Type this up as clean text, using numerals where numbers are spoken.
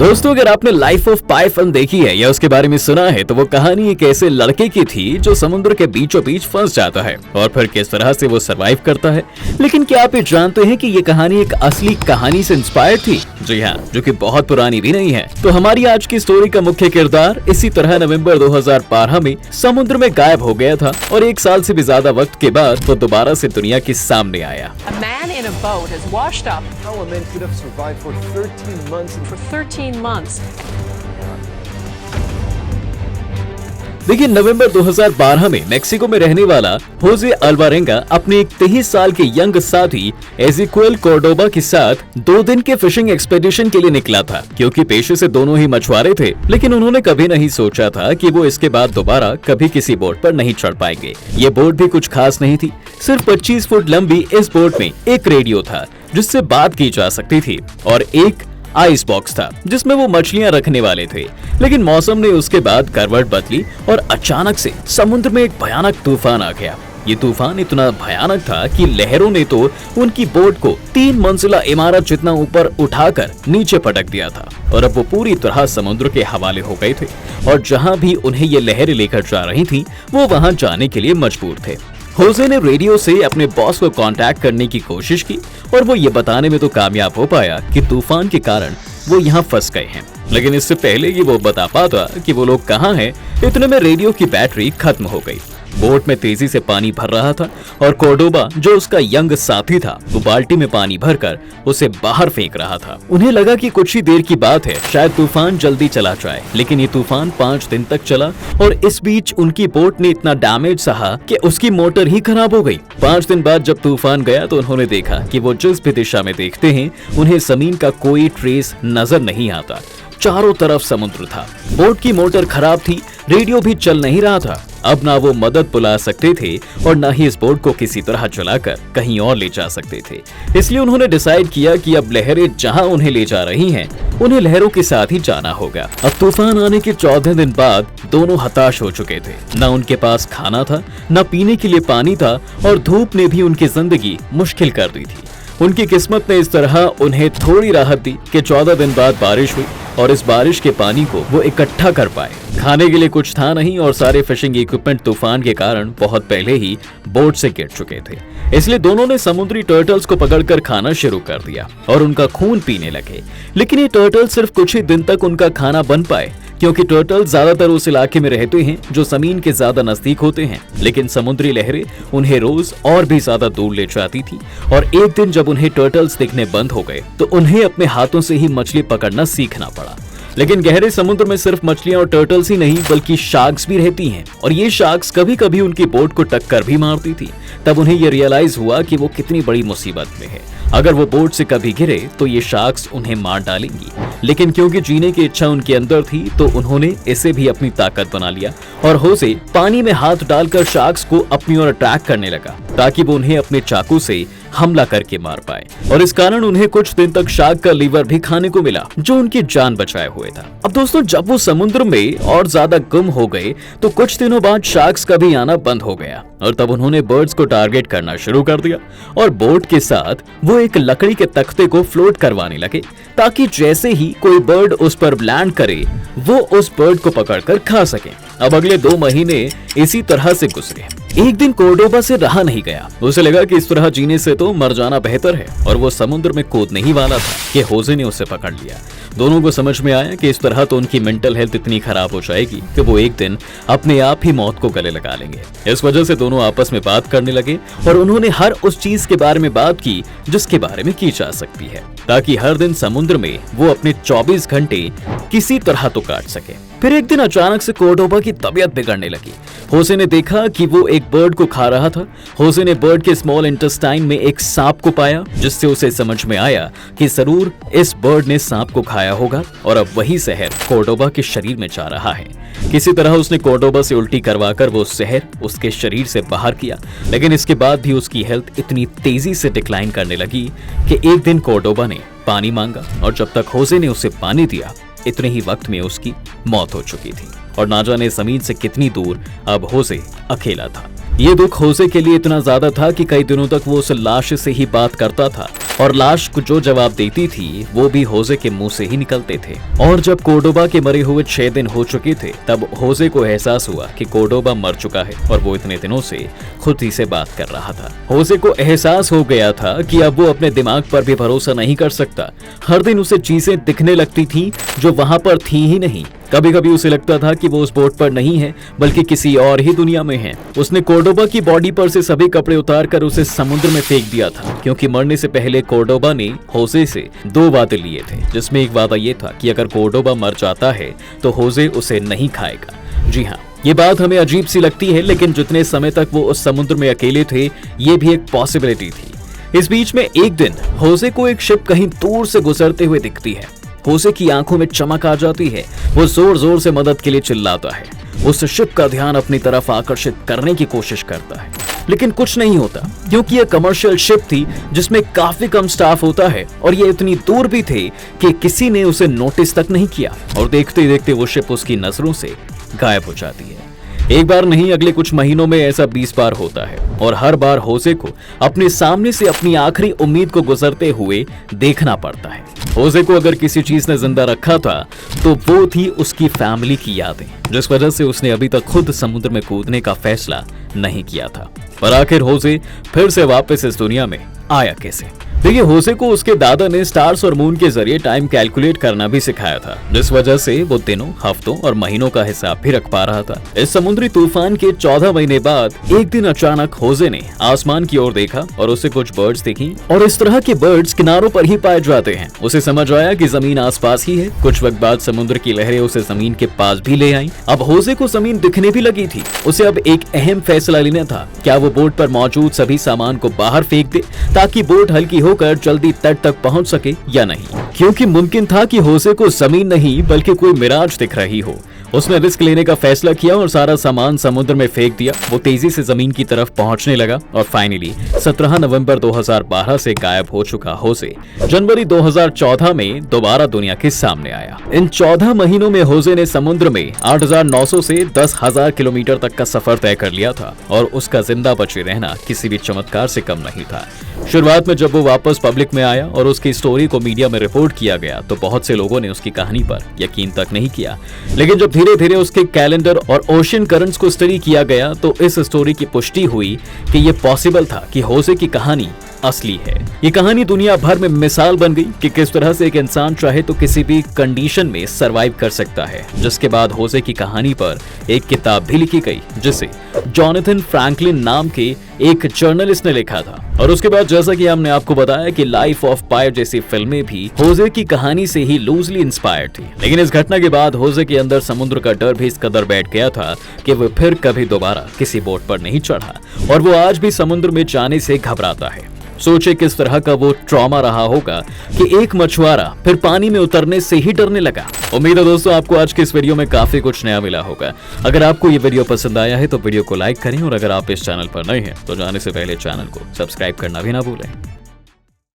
दोस्तों, अगर आपने लाइफ ऑफ पाई फिल्म देखी है या उसके बारे में सुना है तो वो कहानी एक ऐसे लड़के की थी जो समुद्र के बीचों बीच फंस जाता है और फिर किस तरह से वो सरवाइव करता है। लेकिन क्या आप ये जानते हैं कि ये कहानी एक असली कहानी से इंस्पायर्ड थी? जी हाँ, जो कि बहुत पुरानी भी नहीं है। तो हमारी आज की स्टोरी का मुख्य किरदार इसी तरह नवंबर 2012 में समुद्र में गायब हो गया था और 1 साल से भी ज्यादा वक्त के बाद वो दोबारा से दुनिया के सामने आया। A man in a boat has washed up How a man could have survived for 13 months for 13 months. देखिए, नवंबर 2012 में मेक्सिको में रहने वाला होजे अल्वारेंगा अपने एक 23 साल के यंग साथी एजिक्वेल कोर्डोबा के साथ 2 दिन के फिशिंग एक्सपेडिशन के लिए निकला था। क्योंकि पेशे से दोनों ही मछुआरे थे, लेकिन उन्होंने कभी नहीं सोचा था कि वो इसके बाद दोबारा कभी किसी बोट पर नहीं चढ़ पाएंगे। ये बोट भी कुछ खास नहीं थी। सिर्फ 25 फुट लंबी इस बोट में एक रेडियो था जिससे बात की जा सकती थी और एक आइस बॉक्स था जिसमें वो मछलियां रखने वाले थे। लेकिन मौसम ने उसके बाद करवट बदली और अचानक से समुद्र में एक भयानक तूफान आ गया। ये तूफान इतना भयानक था कि लहरों ने तो उनकी बोट को 3 मंजिला इमारत जितना ऊपर उठाकर नीचे पटक दिया था और अब वो पूरी तरह समुद्र के हवाले हो गए थे और जहां भी उन्हें ये लहरें लेकर जा रही थीं, वो वहां जाने के लिए मजबूर थे। होजे ने रेडियो से अपने बॉस को कांटेक्ट करने की कोशिश की और वो ये बताने में तो कामयाब हो पाया कि तूफान के कारण वो यहाँ फंस गए हैं। लेकिन इससे पहले कि वो बता पाता कि वो लोग कहाँ हैं, इतने में रेडियो की बैटरी खत्म हो गई। बोट में तेजी से पानी भर रहा था और कोर्डोबा, जो उसका यंग साथी था, वो बाल्टी में पानी भरकर उसे बाहर फेंक रहा था। उन्हें लगा कि कुछ ही देर की बात है, शायद तूफान जल्दी चला जाए। लेकिन ये तूफान 5 दिन तक चला और इस बीच उनकी बोट ने इतना डैमेज सहा कि उसकी मोटर ही खराब हो गई। 5 दिन बाद जब तूफान गया तो उन्होंने देखा कि वो जिस भी दिशा में देखते हैं, उन्हें जमीन का कोई ट्रेस नजर नहीं आता। चारों तरफ समुद्र था। बोट की मोटर खराब थी, रेडियो भी चल नहीं रहा था। अब ना वो मदद बुला सकते थे और ना ही इस बोट को किसी तरह चलाकर कहीं और ले जा सकते थे। इसलिए उन्होंने डिसाइड किया कि अब लहरें जहां उन्हें ले जा रही हैं, उन्हें लहरों के साथ ही जाना होगा। अब तूफान आने के 14 दिन बाद दोनों हताश हो चुके थे। न उनके पास खाना था, न पीने के लिए पानी था और धूप ने भी उनकी जिंदगी मुश्किल कर दी थी। उनकी किस्मत ने इस तरह उन्हें थोड़ी राहत दी कि 14 दिन बाद बारिश हुई और इस बारिश के पानी को वो इकट्ठा कर पाए। खाने के लिए कुछ था नहीं और सारे फिशिंग इक्विपमेंट तूफान के कारण बहुत पहले ही बोट से गिर चुके थे। इसलिए दोनों ने समुद्री टर्टल्स को पकड़कर खाना शुरू कर दिया और उनका खून पीने लगे। लेकिन ये टर्टल सिर्फ कुछ ही दिन तक उनका खाना बन पाए, क्योंकि टर्टल ज्यादातर उस इलाके में रहते हैं जो जमीन के ज्यादा नजदीक होते हैं। लेकिन समुद्री लहरें उन्हें रोज और भी ज्यादा दूर ले जाती थी और एक दिन जब उन्हें टर्टल्स दिखने बंद हो गए तो उन्हें अपने हाथों से ही मछली पकड़ना सीखना पड़ा। लेकिन गहरे समुद्र में सिर्फ मछलियां और टर्टल्स ही नहीं बल्कि शार्क्स भी रहती हैं और ये शार्क्स कभी कभी उनकी बोट को टक्कर भी मारती थी। तब उन्हें ये रियलाइज हुआ कि वो कितनी बड़ी मुसीबत में है। अगर वो बोट से कभी गिरे तो ये शार्क्स उन्हें मार डालेंगी। लेकिन क्योंकि जीने की इच्छा उनके अंदर थी तो उन्होंने इसे भी अपनी ताकत बना लिया और होजे पानी में हाथ डालकर शार्क्स को अपनी ओर अट्रैक्ट करने लगा ताकि वो उन्हें अपने चाकू से हमला करके मार पाए। और इस कारण उन्हें कुछ दिन तक शार्क का लीवर भी खाने को मिला जो उनकी जान बचाए हुए था। अब दोस्तों, जब वो समुद्र में और ज्यादा गुम हो गए तो कुछ दिनों बाद शार्क्स का भी आना बंद हो गया और तब उन्होंने बर्ड्स को टारगेट करना शुरू कर दिया और बोट के साथ वो एक लकड़ी के तख्ते को फ्लोट करवाने लगे ताकि जैसे ही कोई बर्ड उस पर लैंड करे वो उस बर्ड को पकड़कर खा सके। अब अगले 2 महीने इसी तरह से गुजरे। एक दिन कोर्डोबा से रहा नहीं गया। उसे लगा कि इस तरह जीने से तो मर जाना बेहतर है और वो समुद्र में कूदने ही वाला था कि होजे ने उसे पकड़ लिया। दोनों को समझ में आया कि इस तरह तो उनकी मेंटल हेल्थ इतनी खराब हो जाएगी कि वो एक दिन अपने आप ही मौत को गले लगा लेंगे। इस वजह से दोनों आपस में बात करने लगे और उन्होंने हर उस चीज के बारे में बात की जिसके बारे में की जा सकती है, ताकि हर दिन समुद्र में वो अपने 24 घंटे किसी तरह तो काट सके। फिर एक दिन अचानक से कोर्डोबा की तबीयत बिगड़ने लगी। होजे ने देखा कि वो एक बर्ड को खा रहा था। होजे ने बर्ड के स्मॉल इंटेस्टाइन में एक सांप को पाया, जिससे उसे समझ में आया कि जरूर इस बर्ड ने सांप को खाया होगा और अब वही जहर कोर्डोबा के शरीर में जा रहा है। किसी तरह उसने कोर्डोबा से उल्टी करवाकर वो जहर उसके शरीर से बाहर किया। लेकिन इसके बाद भी उसकी हेल्थ इतनी तेजी से डिक्लाइन करने लगी कि एक दिन कोर्डोबा ने पानी मांगा और जब तक होजे ने उसे पानी दिया इतने ही वक्त में उसकी मौत हो चुकी थी और ना जाने जमीन से कितनी दूर अब होजे अकेला था। ये दुख होजे के लिए इतना ज्यादा था कि कई दिनों तक वो उस लाश से ही बात करता था और लाश को जो जवाब देती थी वो भी होजे के मुंह से ही निकलते थे। और जब कोर्डोबा के मरे हुए 6 दिन हो चुके थे तब होजे को एहसास हुआ कि कोर्डोबा मर चुका है और वो इतने दिनों से खुद ही से बात कर रहा था। होजे को एहसास हो गया था कि अब वो अपने दिमाग पर भी भरोसा नहीं कर सकता। हर दिन उसे चीजें दिखने लगती थी जो वहां पर थी ही नहीं। कभी कभी उसे लगता था कि वो उस बोट पर नहीं है बल्कि किसी और ही दुनिया में है। उसने कोर्डोबा की बॉडी पर से सभी कपड़े उतारकर उसे समुद्र में फेंक दिया था, क्योंकि मरने से पहले कोर्डोबा ने होजे से 2 वादे लिए थे, जिसमें एक वादा ये था कि अगर कोर्डोबा मर जाता है तो होजे उसे नहीं खाएगा। जी हाँ, ये बात हमें अजीब सी लगती है, लेकिन जितने समय तक वो उस समुद्र में अकेले थे ये भी एक पॉसिबिलिटी थी। इस बीच में एक दिन होजे को एक शिप कहीं दूर से गुजरते हुए दिखती है। होजे की आंखों में चमक आ जाती है। वो जोर जोर से मदद के लिए चिल्लाता है। उस शिप का ध्यान अपनी तरफ आकर्षित करने की कोशिश करता है, लेकिन कुछ नहीं होता, क्योंकि यह कमर्शियल शिप थी जिसमें काफी कम स्टाफ होता है और ये इतनी दूर भी थे कि किसी ने उसे नोटिस तक नहीं किया। और देखते देखते वो शिप उसकी नजरों से गायब हो जाती है। एक बार नहीं, अगले कुछ महीनों में ऐसा 20 बार होता है और हर बार होजे को अपने सामने से अपनी आखिरी उम्मीद को गुजरते हुए देखना पड़ता है। होजे को अगर किसी चीज ने जिंदा रखा था तो वो थी उसकी फैमिली की यादें, जिस वजह से उसने अभी तक खुद समुद्र में कूदने का फैसला नहीं किया था। पर आखिर होजे फिर से वापस इस दुनिया में आया कैसे? देखिए, होजे को उसके दादा ने स्टार्स और मून के जरिए टाइम कैलकुलेट करना भी सिखाया था, जिस वजह से वो दिनों, हफ्तों और महीनों का हिसाब भी रख पा रहा था। इस समुद्री तूफान के 14 महीने बाद एक दिन अचानक होजे ने आसमान की ओर देखा और उसे कुछ बर्ड्स दिखी, और इस तरह के बर्ड्स किनारों पर ही पाए जाते हैं। उसे समझ आया कि जमीन आसपास ही है। कुछ वक्त बाद समुद्र की लहरें उसे जमीन के पास भी ले आईं। अब होजे को जमीन दिखने भी लगी थी। उसे अब एक अहम फैसला लेना था। क्या वो बोट पर मौजूद सभी सामान को बाहर फेंक दे ताकि बोट हल्की होकर जल्दी तट तक पहुंच सके या नहीं? क्योंकि मुमकिन था कि होजे को जमीन नहीं बल्कि कोई मिराज दिख रही हो। उसने रिस्क लेने का फैसला किया और सारा सामान समुद्र में फेंक दिया। वो तेजी से जमीन की तरफ पहुंचने लगा और फाइनली 17 नवंबर 2012 से गायब हो चुका होजे जनवरी 2014 में दोबारा दुनिया के सामने आया। इन 14 महीनों में होजे ने समुद्र में 8,900 से 10,000 किलोमीटर तक का सफर तय कर लिया था और उसका जिंदा बचे रहना किसी भी चमत्कार से कम नहीं था। शुरुआत में जब वो वापस पब्लिक में आया और उसकी स्टोरी को मीडिया में रिपोर्ट किया गया तो बहुत से लोगों ने उसकी कहानी पर यकीन तक नहीं किया, लेकिन जब धीरे धीरे उसके कैलेंडर और ओशन करंट्स को स्टडी किया गया तो इस स्टोरी की पुष्टि हुई कि ये पॉसिबल था कि होजे की कहानी असली है। ये कहानी दुनिया भर में मिसाल बन गई कि किस तरह से एक इंसान चाहे तो किसी भी कंडीशन में सरवाइव कर सकता है। जिसके बाद होजे की कहानी पर एक किताब भी लिखी गई जिसे जॉनथन फ्रैंकलिन नाम के एक जर्नलिस्ट ने लिखा था। और उसके बाद जैसा कि हमने आपको बताया कि लाइफ ऑफ पाई जैसी फिल्में भी होजे की कहानी से ही लूजली इंस्पायर्ड थी। लेकिन इस घटना के बाद होजे के अंदर समुद्र का डर भी इस कदर बैठ गया था कि वो फिर कभी दोबारा किसी बोट पर नहीं चढ़ा और वो आज भी समुद्र में जाने से घबराता है। सोचे किस तरह का वो ट्रॉमा रहा होगा कि एक मछुआरा फिर पानी में उतरने से ही डरने लगा। उम्मीद है दोस्तों आपको आज के इस वीडियो में काफी कुछ नया मिला होगा। अगर आपको ये वीडियो पसंद आया है तो वीडियो को लाइक करें और अगर आप इस चैनल पर नए हैं तो जाने से पहले चैनल को सब्सक्राइब करना भी ना भूलें।